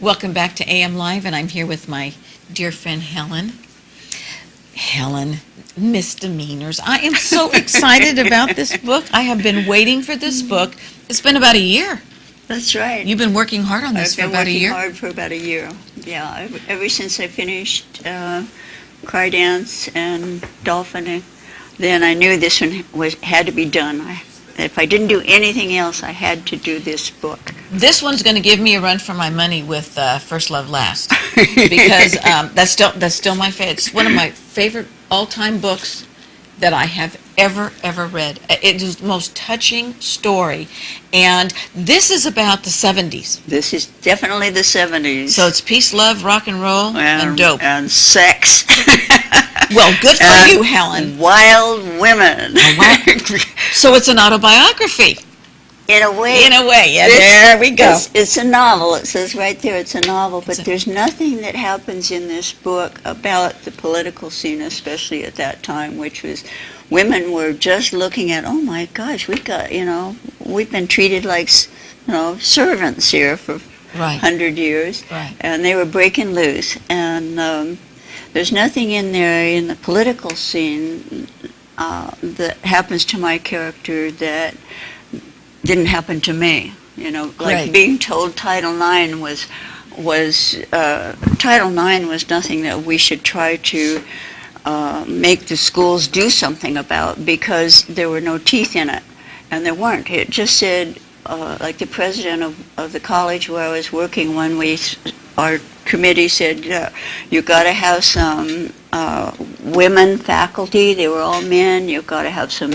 Welcome back to AM Live, and I'm here with my dear friend Helen. Helen, MsDemeanors. I am so excited about this book. I have been waiting for this book. It's been about a year. That's right. You've been working hard on this for about a year? I've been working hard for about a year. Yeah, ever since I finished Cry Dance and Dolphin, then I knew this one had to be done. If I didn't do anything else, I had to do this book. This one's going to give me a run for my money with First Love Last, because that's still my favorite. It's one of my favorite all-time books that I have ever read. It is the most touching story, and this is about the 70s. This is definitely the 70s. So it's peace, love, rock and roll, and dope. And sex. Well, good for you, Helen. Wild women. So it's an autobiography. In a way. Yeah, there we go. It's a novel. It says right there it's a novel, but there's nothing that happens in this book about the political scene, especially at that time, which was women were just looking at, oh my gosh, we've been treated like, servants here for 100 years. Right. And they were breaking loose. And there's nothing in there in the political scene that happens to my character that didn't happen to me. Like being told Title IX was nothing that we should try to make the schools do something about, because there were no teeth in it, and there weren't. It just said, like the president of the college where I was working one week, our committee said, you've got to have some women faculty. They were all men. You've got to have some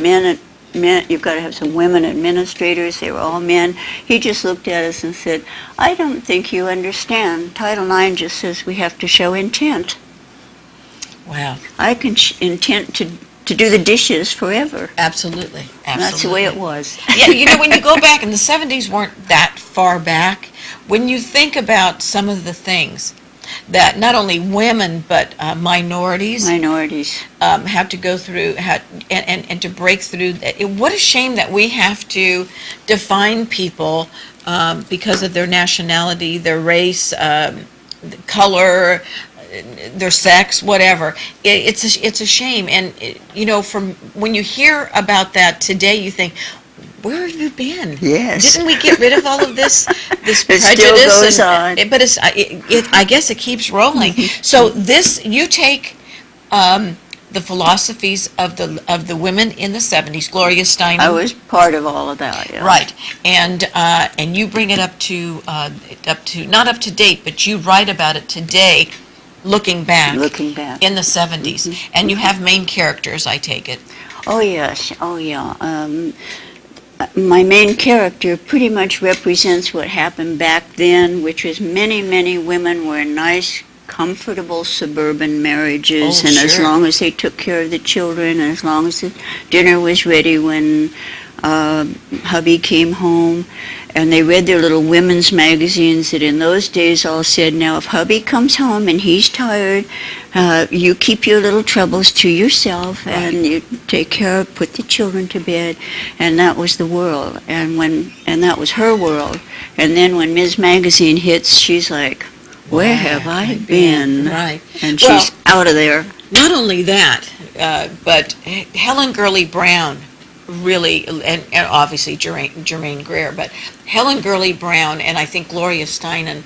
you've got to have some women administrators. They were all men. He just looked at us and said, I don't think you understand. Title IX just says we have to show intent. Wow. I can intent to do the dishes forever. Absolutely. And that's the way it was. Yeah, when you go back, and the 70s weren't that far back, when you think about some of the things that not only women but minorities have to go through and to break through. What a shame that we have to define people because of their nationality, their race, color, their sex, whatever. It's a shame. And from when you hear about that today, you think, where have you been? Yes. Didn't we get rid of all of this prejudice? It still goes on. But I guess it keeps rolling. So you take the philosophies of the women in the 70s, Gloria Steinem. I was part of all of that. Yeah. Right, and you bring it up to not up to date, but you write about it today, looking back in the 70s, and you have main characters. I take it. Oh yes. Oh yeah. My main character pretty much represents what happened back then, which was many women were in nice, comfortable suburban marriages, and as long as they took care of the children, and as long as the dinner was ready when hubby came home, and they read their little women's magazines that in those days all said, now if hubby comes home and he's tired, you keep your little troubles to yourself, and you take care of, put the children to bed. And that was the world, and that was her world. And then when Ms. Magazine hits, she's like, where have I been? Right. And she's out of there. Not only that, but Helen Gurley Brown really, and obviously Germaine Greer, but Helen Gurley Brown and I think Gloria Steinem,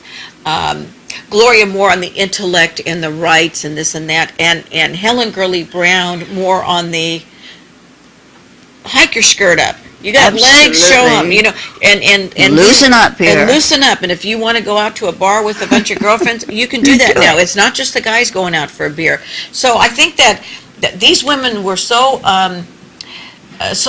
Gloria more on the intellect and the rights and this and that, and Helen Gurley Brown more on the hike your skirt up. You got legs, show them, and loosen up here. And loosen up, and if you want to go out to a bar with a bunch of girlfriends, you can do that now. It's not just the guys going out for a beer. So I think that these women were so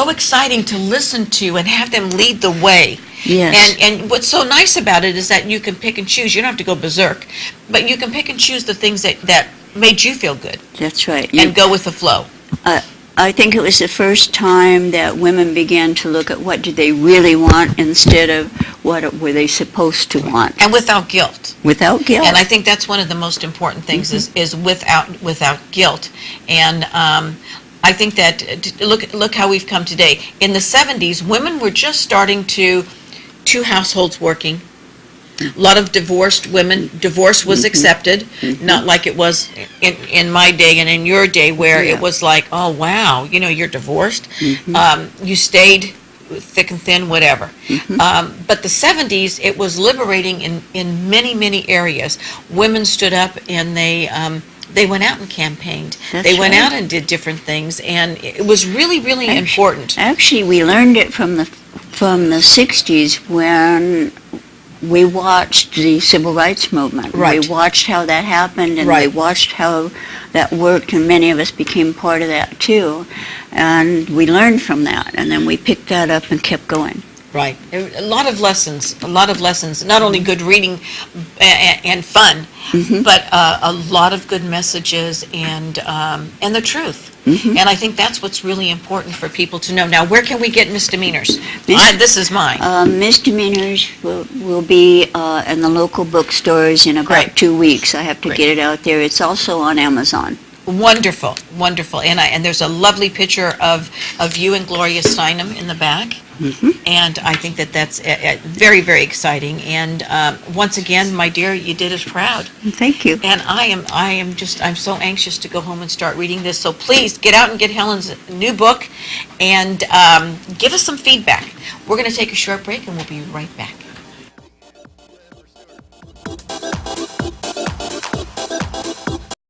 exciting to listen to and have them lead the way. Yes. And what's so nice about it is that you can pick and choose. You don't have to go berserk, but you can pick and choose the things that made you feel good. That's right. And go with the flow. I think it was the first time that women began to look at what did they really want instead of what were they supposed to want. And without guilt. Without guilt. And I think that's one of the most important things is without guilt. And I think that look how we've come today. In the 70s, women were just starting to two households working. A lot of divorced women, divorce was accepted, not like it was in my day and in your day where Yeah. it was like, oh, wow, you're divorced. You stayed thick and thin, whatever. But the 70s, it was liberating in many, many areas. Women stood up and they went out and campaigned. That's They went right. out and did different things, and it was really, really important. Actually, we learned it from the 60s when we watched the civil rights movement. Right. We watched how that happened, and Right. we watched how that worked, and many of us became part of that too. And we learned from that, and then we picked that up and kept going. Right. A lot of lessons, not only good reading and fun, but a lot of good messages and the truth. And I think that's what's really important for people to know. Now, where can we get Misdemeanors? This is mine. Misdemeanors will be in the local bookstores in about Great. 2 weeks. I have to Great. get it out there. It's also on Amazon. Wonderful, wonderful. And there's a lovely picture of you and Gloria Steinem in the back. And I think that's very, very exciting. And once again, my dear, you did us proud. Thank you. And I'm so anxious to go home and start reading this. So please get out and get Helen's new book and give us some feedback. We're going to take a short break and we'll be right back.